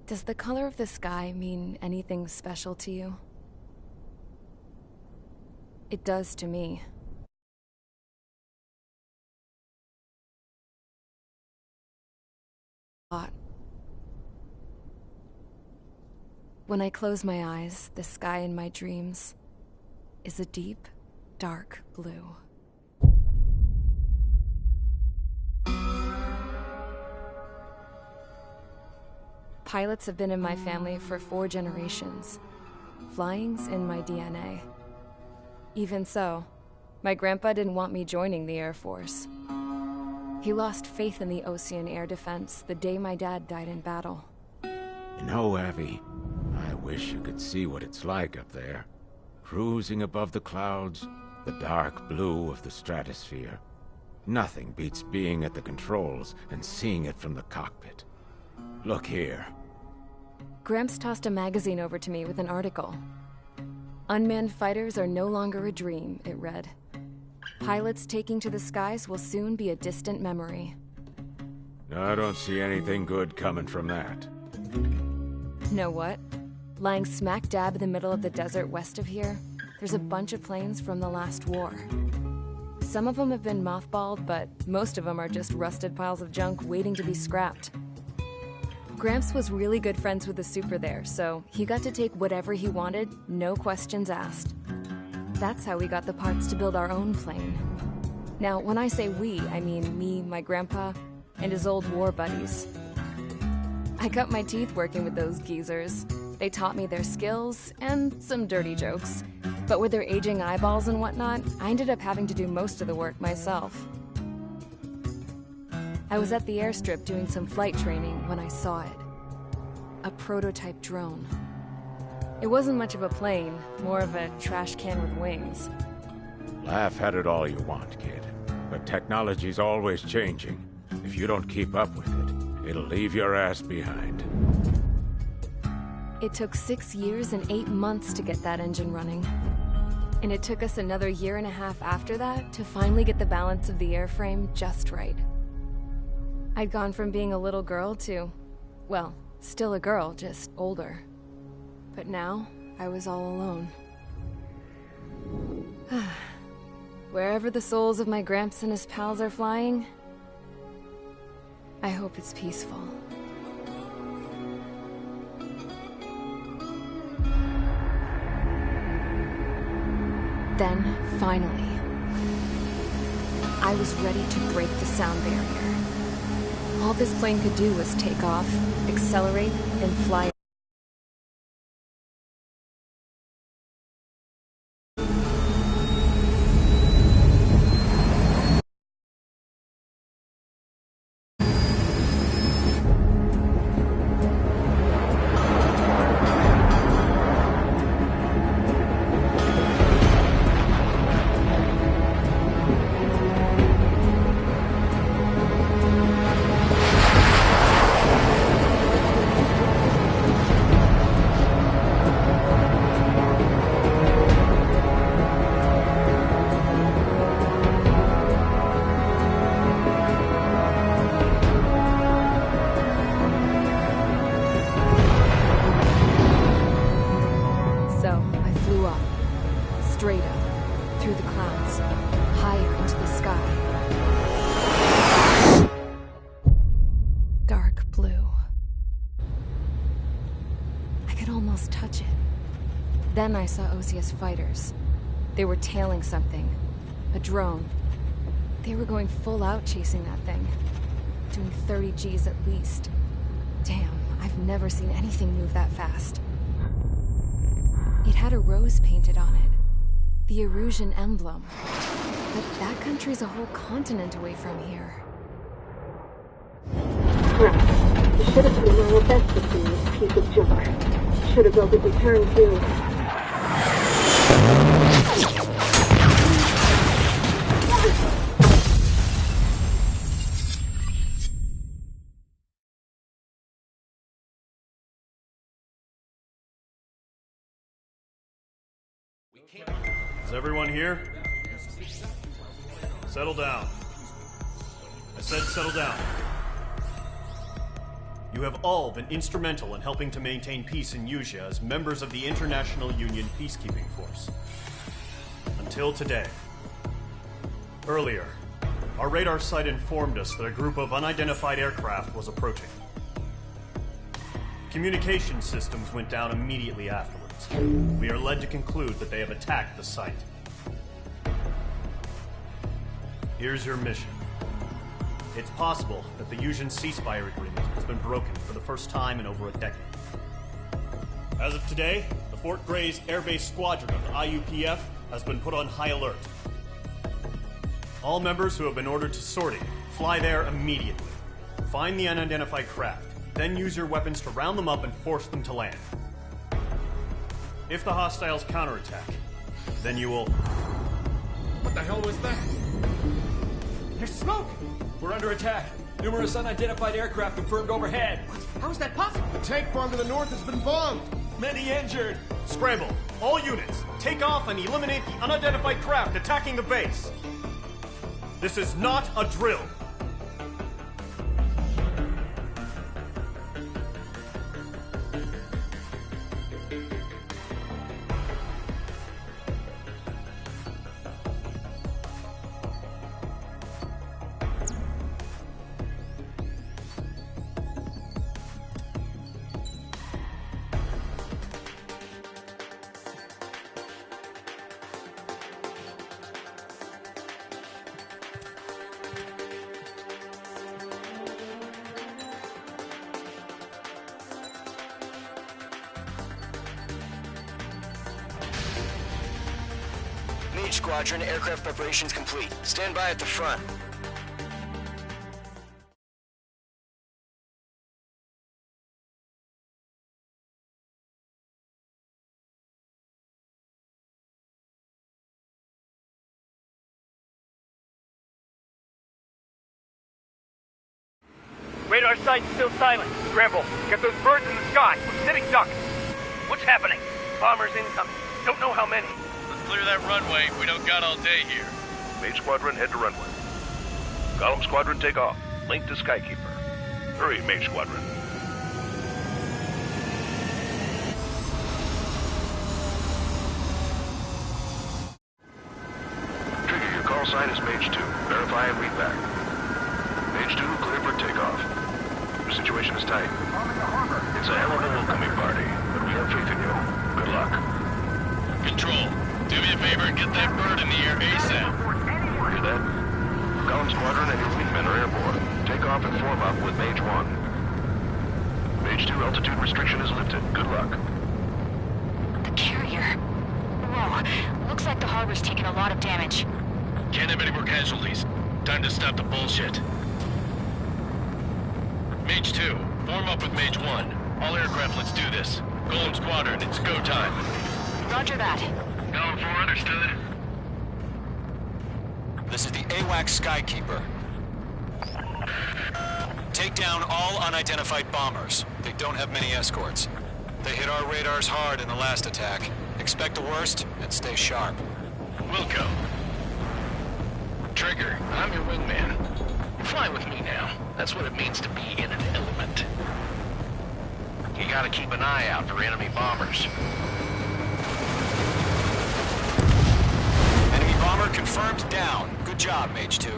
Does the color of the sky mean anything special to you? It does to me. When I close my eyes, the sky in my dreams is a deep, dark blue. Pilots have been in my family for 4 generations. Flying's in my DNA. Even so, my grandpa didn't want me joining the Air Force. He lost faith in the Ocean Air Defense the day my dad died in battle. You know, Abby, I wish you could see what it's like up there. Cruising above the clouds, the dark blue of the stratosphere. Nothing beats being at the controls and seeing it from the cockpit. Look here. Gramps tossed a magazine over to me with an article. Unmanned fighters are no longer a dream, it read. Pilots taking to the skies will soon be a distant memory. I don't see anything good coming from that. Know what? Lying smack dab in the middle of the desert west of here, there's a bunch of planes from the last war. Some of them have been mothballed, but most of them are just rusted piles of junk waiting to be scrapped. Gramps was really good friends with the super there, so he got to take whatever he wanted, no questions asked. That's how we got the parts to build our own plane. Now, when I say we, I mean me, my grandpa, and his old war buddies. I cut my teeth working with those geezers. They taught me their skills, and some dirty jokes. But with their aging eyeballs and whatnot, I ended up having to do most of the work myself. I was at the airstrip doing some flight training when I saw it. A prototype drone. It wasn't much of a plane, more of a trash can with wings. Laugh at it all you want, kid. But technology's always changing. If you don't keep up with it, it'll leave your ass behind. It took 6 years and 8 months to get that engine running. And it took us another 1.5 years after that to finally get the balance of the airframe just right. I'd gone from being a little girl to, well, still a girl, just older. But now, I was all alone. Wherever the souls of my Gramps and his pals are flying, I hope it's peaceful. Then, finally, I was ready to break the sound barrier. All this plane could do was take off, accelerate, and fly. Straight up, through the clouds, higher into the sky. Dark blue. I could almost touch it. Then I saw OCS fighters. They were tailing something. A drone. They were going full out chasing that thing. Doing 30 Gs at least. Damn, I've never seen anything move that fast. It had a rose painted on it. The Erusian emblem. But that country's a whole continent away from here. Crap. You should have been our best to see this piece of junk. Should have built a return too. Is everyone here? Settle down. I said settle down. You have all been instrumental in helping to maintain peace in Usea as members of the International Union Peacekeeping Force. Until today. Earlier, our radar site informed us that a group of unidentified aircraft was approaching. Communication systems went down immediately afterwards. We are led to conclude that they have attacked the site. Here's your mission. It's possible that the Usean ceasefire agreement has been broken for the first time in over a decade. As of today, the Fort Gray's Air Base Squadron of the IUPF has been put on high alert. All members who have been ordered to sortie, fly there immediately. Find the unidentified craft, then use your weapons to round them up and force them to land. If the hostiles counterattack, then you will... What the hell was that? There's smoke! We're under attack. Numerous unidentified aircraft confirmed overhead. What? How is that possible? The tank farm to the north has been bombed! Many injured! Scramble! All units, take off and eliminate the unidentified craft attacking the base! This is not a drill! Squadron, aircraft preparations complete. Stand by at the front. Radar site's still silent. Scramble. Get those birds in the sky. We're sitting ducks. What's happening? Bombers incoming. Don't know how many. Clear that runway. We don't got all day here. Mage Squadron, head to runway. Column Squadron, take off. Link to Skykeeper. Hurry, Mage Squadron. Trigger, your call sign is Mage 2. Verify and read back. Mage 2, clear for takeoff. Your situation is tight. It's a hell of a welcoming party, but we have faith in you. Good luck. Control. Do me a favor and get that bird in the air ASAP. Hear that? Column Squadron and your wingmen are airborne. Take off and form up with Mage 1. Mage 2, altitude restriction is lifted. Good luck. The carrier. Whoa. Looks like the harbor's taken a lot of damage. Can't have any more casualties. Time to stop the bullshit. Mage 2, form up with Mage 1. All aircraft, let's do this. Golem Squadron, it's go time. Roger that. Column 4, understood. This is the AWACS Skykeeper. Take down all unidentified bombers. They don't have many escorts. They hit our radars hard in the last attack. Expect the worst and stay sharp. Wilco. Trigger, I'm your wingman. Fly with me now. That's what it means to be in an element. You gotta keep an eye out for enemy bombers. Enemy bomber confirmed down. Good job, Mage 2.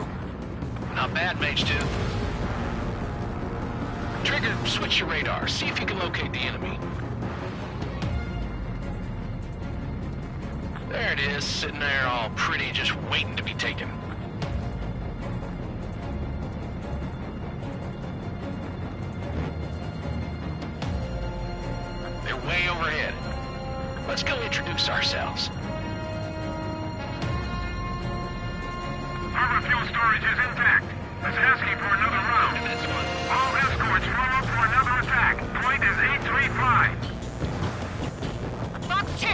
Not bad, Mage 2. Trigger, switch your radar. See if you can locate the enemy. There it is, sitting there all pretty, just waiting to be taken. They're way overhead. Let's go introduce ourselves. storage is intact. It's asking for another round. All escorts roll up for another attack. Point is 835. Fox 2!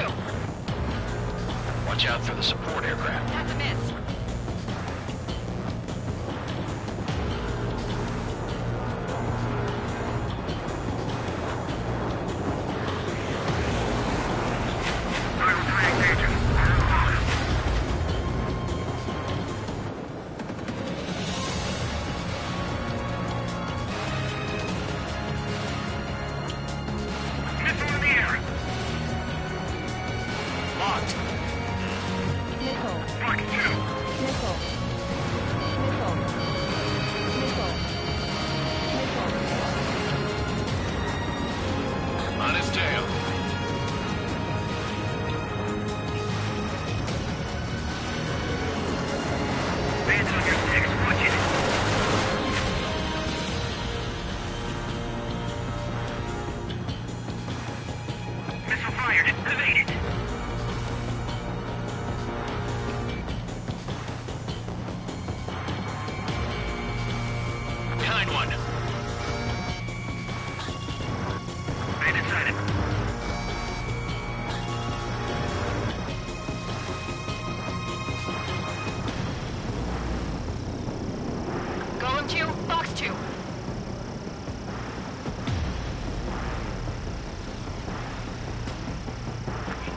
Watch out for the support aircraft. That's a miss.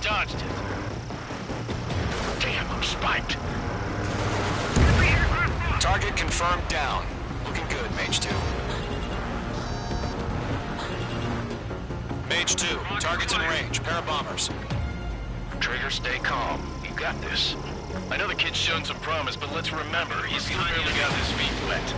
Dodged it. Damn, I'm spiked. Target confirmed down. Looking good, Mage 2. Mage 2, target's in range. Pair of bombers. Trigger, stay calm. You got this. I know the kid's shown some promise, but let's remember, he's still barely got his feet wet.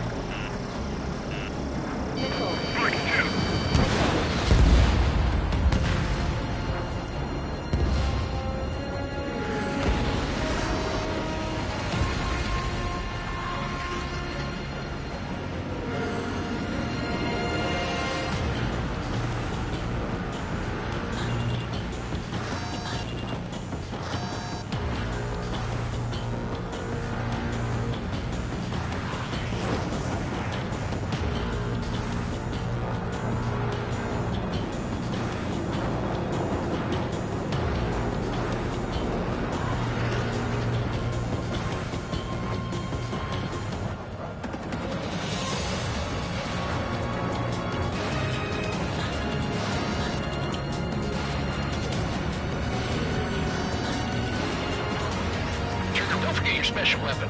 Don't forget your special weapon.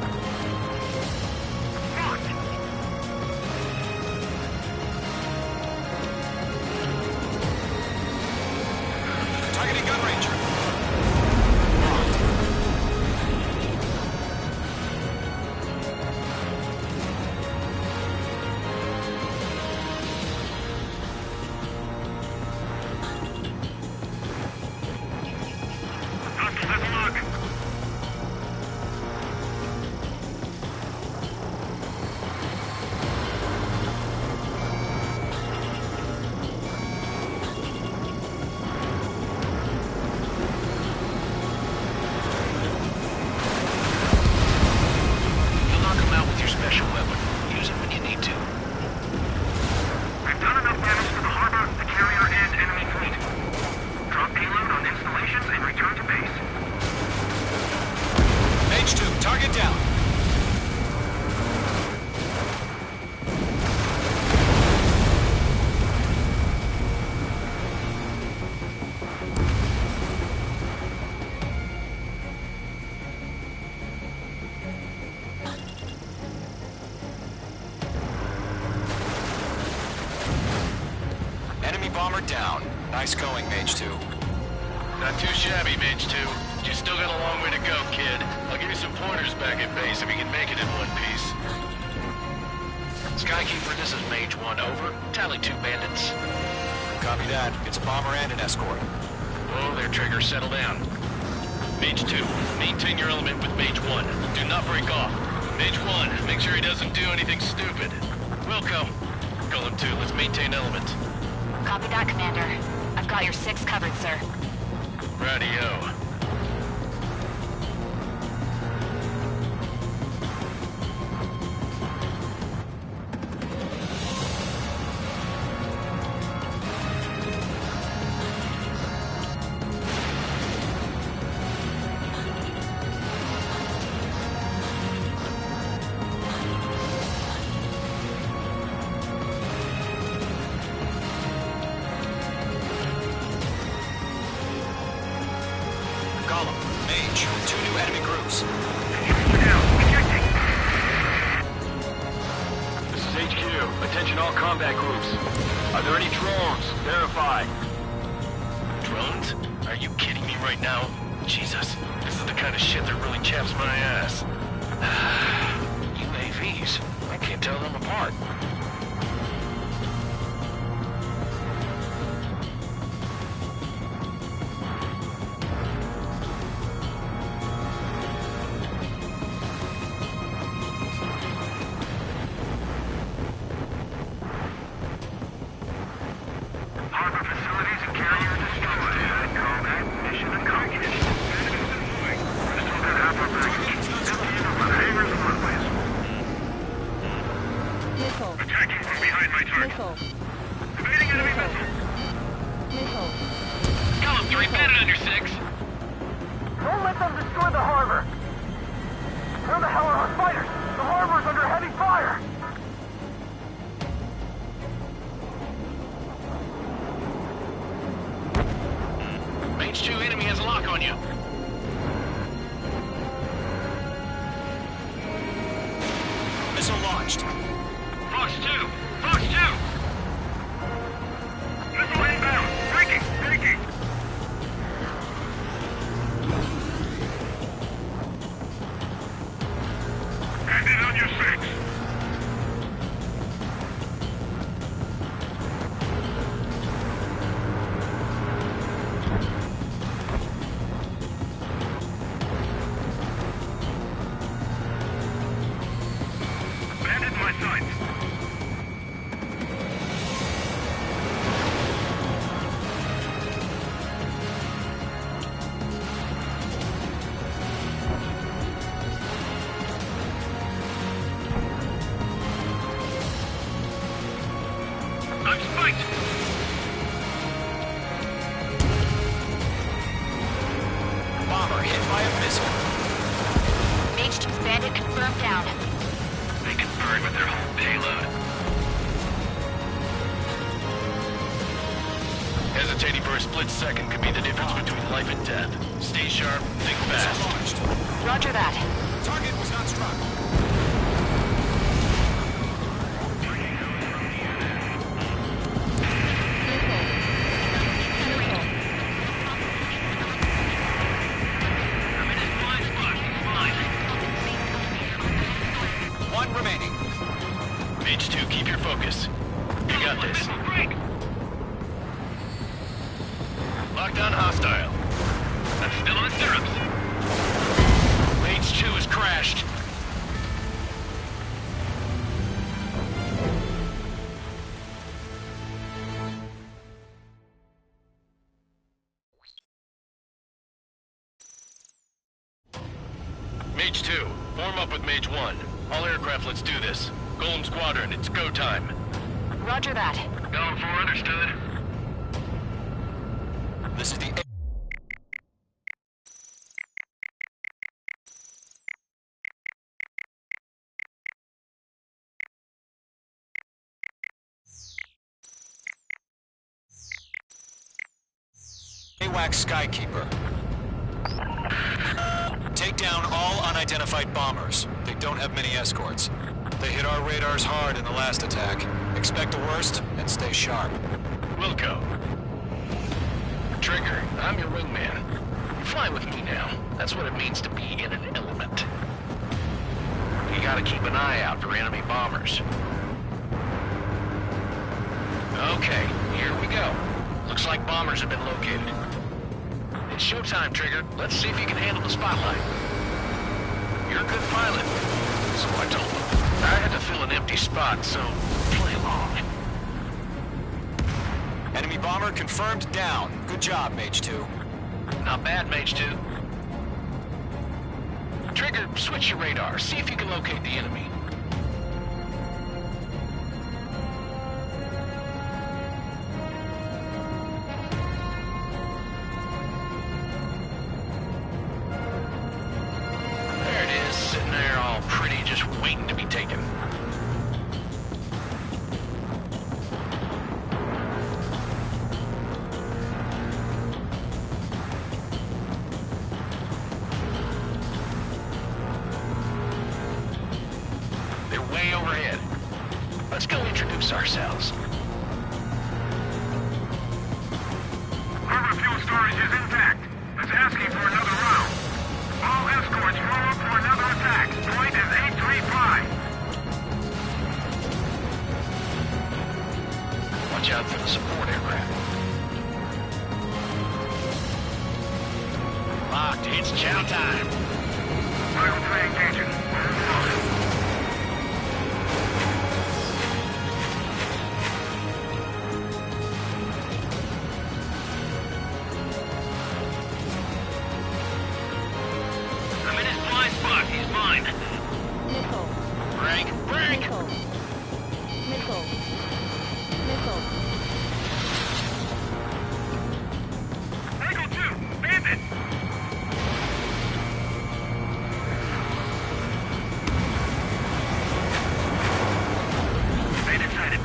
Targeting gun ranger. Target down. Enemy bomber down. Nice going, Mage 2. Not too shabby, Mage 2. You still got a long way to go, kid. I'll give you some pointers back at base if you can make it in one piece. Skykeeper, this is Mage 1, over. Tally 2 bandits. Copy that. It's a bomber and an escort. Whoa there, Trigger. Settle down. Mage 2, maintain your element with Mage 1. Do not break off. Mage 1, make sure he doesn't do anything stupid. Wilco. Golem 2, let's maintain element. Copy that, Commander. I've got your 6 covered, sir. Radio. Attention all combat groups. Are there any drones? Verify. Drones? Are you kidding me right now? Jesus, this is the kind of shit that really chaps my ass. UAVs. I can't tell them apart. Harbor facilities and carrier destroyed. Combat mission accomplished. Discovered Alpha package. Hangars and runways. Missile. Attacking from behind my target. Missile. Evading enemy missile. Missile. Column 3, bandit under 6. Don't let them destroy the harbor! Where the hell are our fighters? The harbor's under heavy fire! Mage 2 enemy has a lock on you. Missile launched. Fox 2! Fox 2! Missile inbound! Breaking! Breaking! Bandit on your 6! Bandit in my sights! I'm spiked! Bomber hit by a missile. Mage 2's bandit confirmed down. They can burn with their whole payload. Hesitating for a split second could be the difference between life and death. Stay sharp, think Missile fast. launched. Roger that. Target was not struck. One remaining. Mage 2, keep your focus. You got this. Lockdown hostile. I'm still on stirrups. Mage 2 has crashed. Mage 2, form up with Mage 1. All aircraft, let's do this. Golem Squadron, it's go time. Roger that. Going for understood. This is the AWACS Skykeeper. Take down all unidentified bombers. They don't have many escorts. They hit our radars hard in the last attack. Expect the worst and stay sharp. Wilco. Trigger, I'm your wingman. You fly with me now. That's what it means to be in an element. You gotta keep an eye out for enemy bombers. Okay, here we go. Looks like bombers have been located. It's showtime, Trigger. Let's see if you can handle the spotlight. You're a good pilot. So I told them. I had to fill an empty spot, so play along. Enemy bomber confirmed down. Good job, Mage 2. Not bad, Mage 2. Trigger, switch your radar. See if you can locate the enemy. There it is, sitting there all pretty, just waiting to be taken. let's go introduce ourselves. Harbor fuel storage is intact. It's asking for another round. All escorts roll up for another attack. Point is 835. Watch out for the support aircraft. Locked, it's chow time. Final 3 engaging. I'm in his blind spot, he's mine. Missile. Break, break! Missile. Missile. Missile. Eagle 2, bandit! Bandit sighted.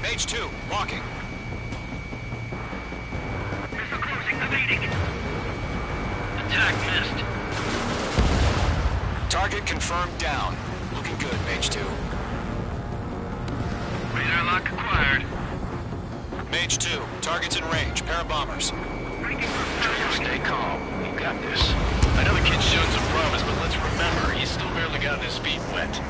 Mage 2, walking. Missile closing, evading. Attack missed. Target confirmed down. Looking good, Mage 2. Radar lock acquired. Mage 2, target's in range. Pair of bombers. Trigger, stay calm. You got this. I know the kid's shown some promise, but let's remember, he's still barely gotten his feet wet.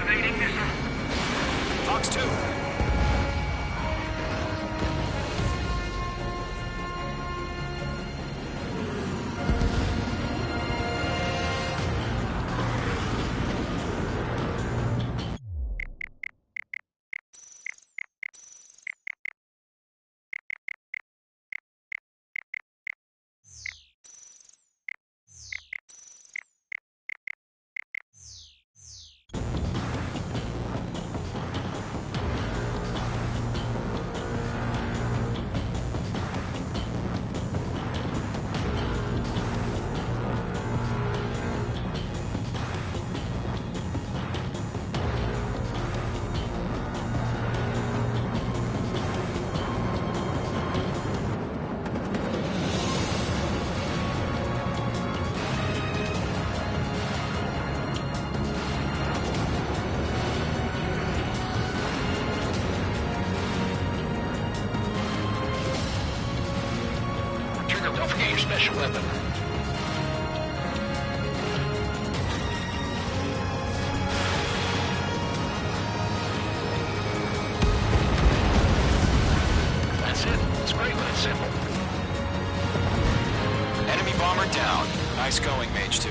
Evading missile. Fox 2. Trigger, don't forget your special weapon. That's it. It's great when it's simple. Enemy bomber down. Nice going, Mage 2.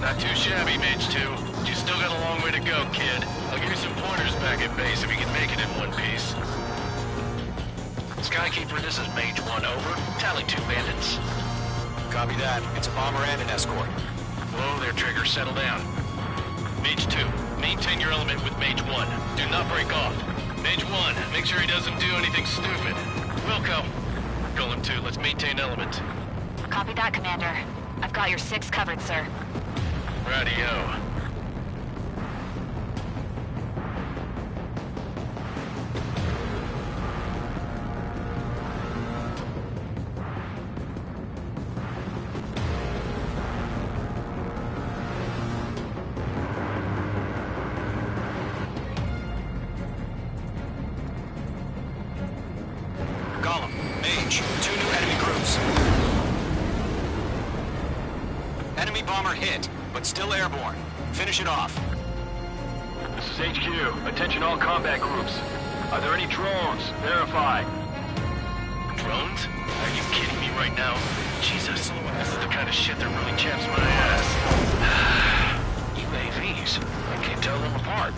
Not too shabby, Mage 2. But you still got a long way to go, kid. I'll give you some pointers back at base if you can make it in one piece. Skykeeper, this is Mage 1, over. Tally 2 bandits. Copy that. It's a bomber and an escort. Whoa there, Trigger. Settle down. Mage 2, maintain your element with Mage 1. Do not break off. Mage 1, make sure he doesn't do anything stupid. Wilco. Golem 2, let's maintain element. Copy that, Commander. I've got your 6 covered, sir. Radio. Golem, Mage, 2 new enemy groups. Enemy bomber hit, but still airborne. Finish it off. This is HQ. Attention all combat groups. Are there any drones? Verify. Drones? Are you kidding me right now? Jesus, this is the kind of shit that really chaps my ass. UAVs. I can't tell them apart.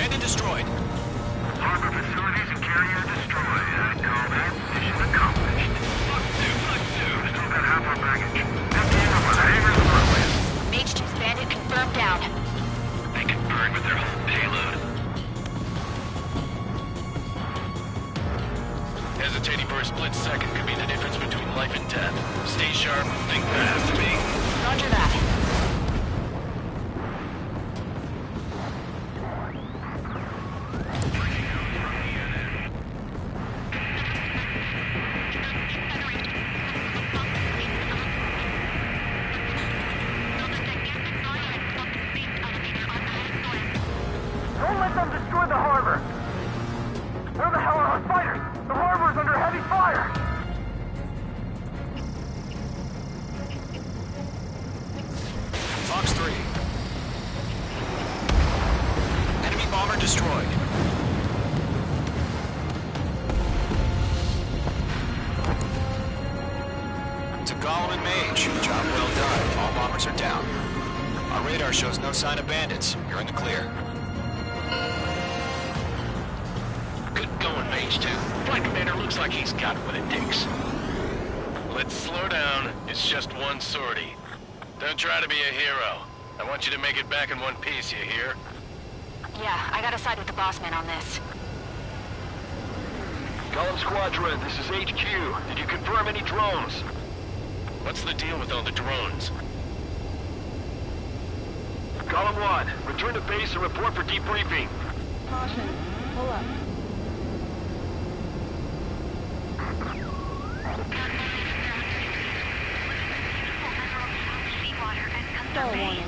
And destroyed. Harbor facilities and carrier destroyed. I call that mission accomplished. Fuck two. Still got half our baggage. That came up with hangers and runways. Mage 2's bandit confirmed down. They can burn with their whole payload. Hesitating for a split second could be the difference between life and death. Stay sharp, think fast. Roger that. Don't let them destroy the harbor! Where the hell are our fighters? The harbor's under heavy fire! Fox 3. Enemy bomber destroyed. To Golem and Mage, job well done. All bombers are down. Our radar shows no sign of bandits. You're in the clear. Good going, Mage 2. Flight commander looks like he's got what it takes. Let's slow down. It's just one sortie. Don't try to be a hero. I want you to make it back in one piece, you hear? Yeah, I gotta side with the boss man on this. Golem Squadron, this is HQ. Did you confirm any drones? What's the deal with all the drones? Golem 1, return to base and report for debriefing. Caution. Pull up. Stall warning.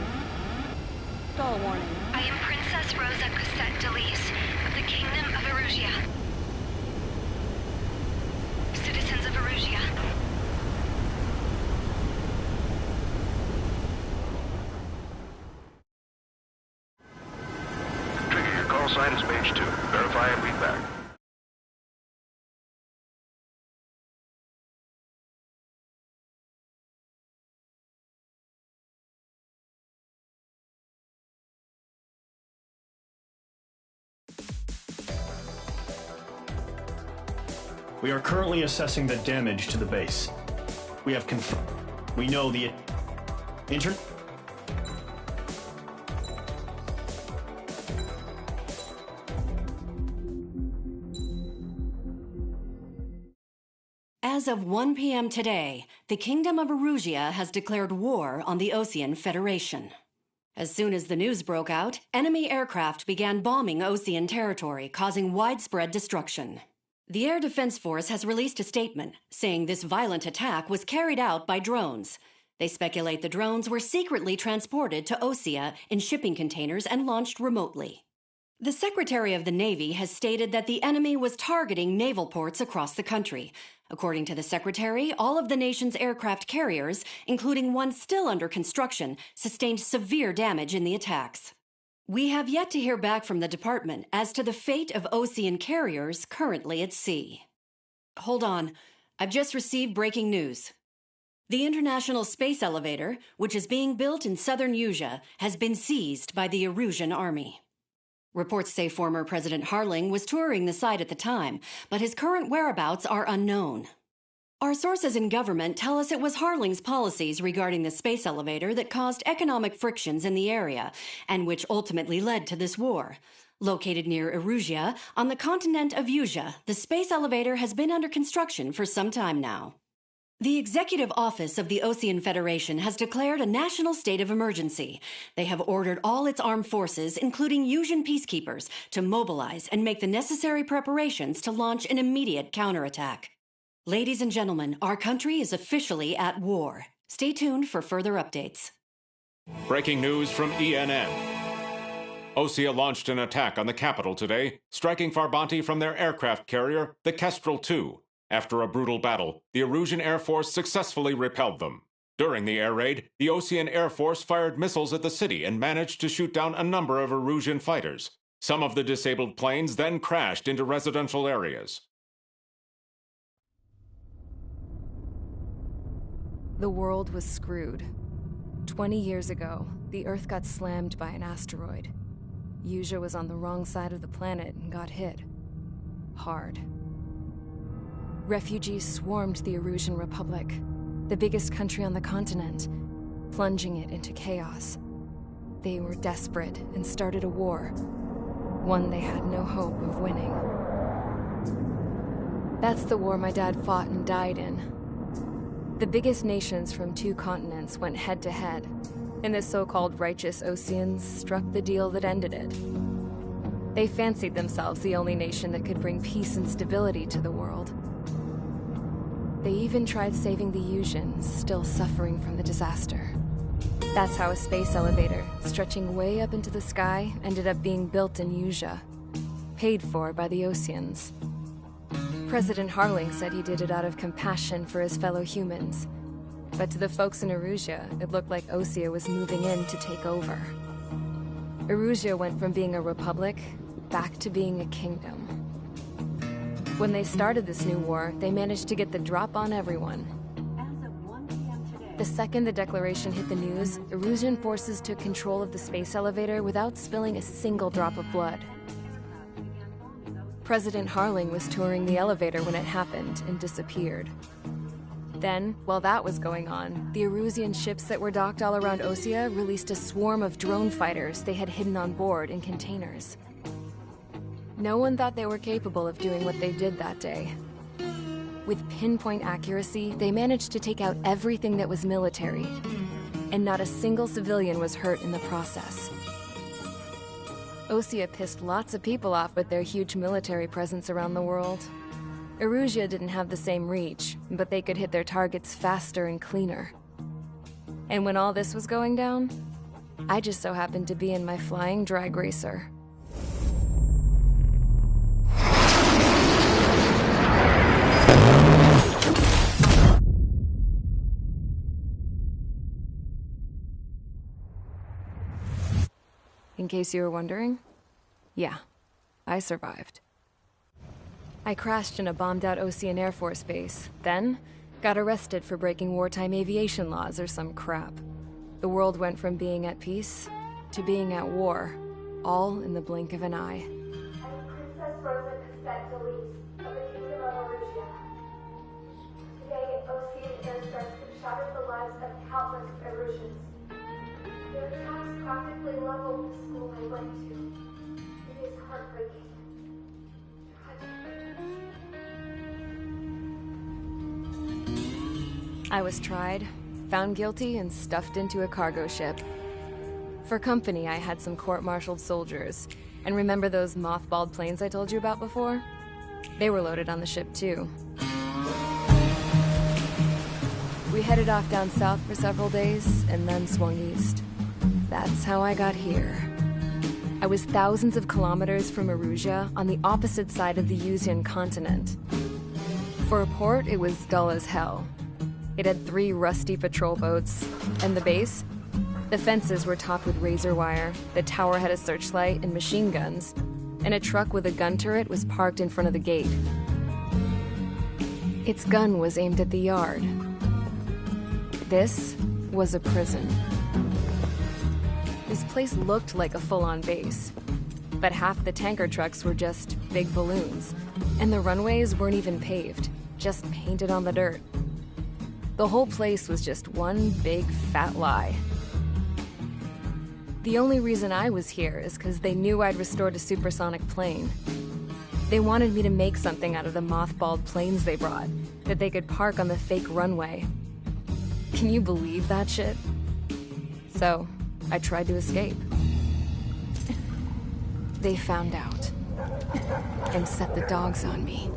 Stall warning. I am Princess Rosa Cosette Delise of the Kingdom of Erusia. Citizens of Erusia. Trigger, your call sign is Mage 2. Verify and read back. We are currently assessing the damage to the base. We have confirmed. We know the As of 1 p.m. today, the Kingdom of Erusia has declared war on the Osean Federation. As soon as the news broke out, enemy aircraft began bombing Osean territory, causing widespread destruction. The Air Defense Force has released a statement saying this violent attack was carried out by drones. They speculate the drones were secretly transported to Osea in shipping containers and launched remotely. The Secretary of the Navy has stated that the enemy was targeting naval ports across the country. According to the Secretary, all of the nation's aircraft carriers, including one still under construction, sustained severe damage in the attacks. We have yet to hear back from the department as to the fate of Osean carriers currently at sea. Hold on. I've just received breaking news. The International Space Elevator, which is being built in southern Usea, has been seized by the Erusian army. Reports say former President Harling was touring the site at the time, but his current whereabouts are unknown. Our sources in government tell us it was Harling's policies regarding the space elevator that caused economic frictions in the area, and which ultimately led to this war. Located near Erusia, on the continent of Usea, the space elevator has been under construction for some time now. The Executive Office of the Osean Federation has declared a national state of emergency. They have ordered all its armed forces, including Usian peacekeepers, to mobilize and make the necessary preparations to launch an immediate counterattack. Ladies and gentlemen, our country is officially at war. Stay tuned for further updates. Breaking news from ENN. Osea launched an attack on the capital today, striking Farbanti from their aircraft carrier, the Kestrel II. After a brutal battle, the Erusian Air Force successfully repelled them. During the air raid, the Osean Air Force fired missiles at the city and managed to shoot down a number of Erusian fighters. Some of the disabled planes then crashed into residential areas. The world was screwed. 20 years ago, the Earth got slammed by an asteroid. Usia was on the wrong side of the planet and got hit. Hard. Refugees swarmed the Erusian Republic, the biggest country on the continent, plunging it into chaos. They were desperate and started a war, one they had no hope of winning. That's the war my dad fought and died in. The biggest nations from 2 continents went head-to-head, and the so-called righteous Oseans struck the deal that ended it. They fancied themselves the only nation that could bring peace and stability to the world. They even tried saving the Usians, still suffering from the disaster. That's how a space elevator, stretching way up into the sky, ended up being built in Usia, paid for by the Oseans. President Harling said he did it out of compassion for his fellow humans. But to the folks in Erusia, it looked like Osea was moving in to take over. Erusia went from being a republic back to being a kingdom. When they started this new war, they managed to get the drop on everyone. The second the declaration hit the news, Erusian forces took control of the space elevator without spilling a single drop of blood. President Harling was touring the elevator when it happened and disappeared. Then, while that was going on, the Erusian ships that were docked all around Osea released a swarm of drone fighters they had hidden on board in containers. No one thought they were capable of doing what they did that day. With pinpoint accuracy, they managed to take out everything that was military, and not a single civilian was hurt in the process. Osea pissed lots of people off with their huge military presence around the world. Erusia didn't have the same reach, but they could hit their targets faster and cleaner. And when all this was going down, I just so happened to be in my flying drag racer. In case you were wondering, yeah, I survived. I crashed in a bombed-out Osean Air Force base, then got arrested for breaking wartime aviation laws or some crap. The world went from being at peace to being at war, all in the blink of an eye. Princess Rosa Cassette Delise of the Kingdom of Erusia. Today, Osean airstrikes have shattered the lives of countless Erusians. Their attacks practically leveled the school I went to. It is heartbreaking. I was tried, found guilty, and stuffed into a cargo ship. For company, I had some court-martialed soldiers. And remember those mothballed planes I told you about before? They were loaded on the ship, too. We headed off down south for several days, and then swung east. That's how I got here. I was thousands of kilometers from Erusia, on the opposite side of the Usian continent. For a port, it was dull as hell. It had 3 rusty patrol boats, and the base? The fences were topped with razor wire, the tower had a searchlight and machine guns, and a truck with a gun turret was parked in front of the gate. Its gun was aimed at the yard. This was a prison. This place looked like a full-on base, but half the tanker trucks were just big balloons, and the runways weren't even paved, just painted on the dirt. The whole place was just one big fat lie. The only reason I was here is because they knew I'd restored a supersonic plane. They wanted me to make something out of the mothballed planes they brought, that they could park on the fake runway. Can you believe that shit? So, I tried to escape. They found out, and set the dogs on me.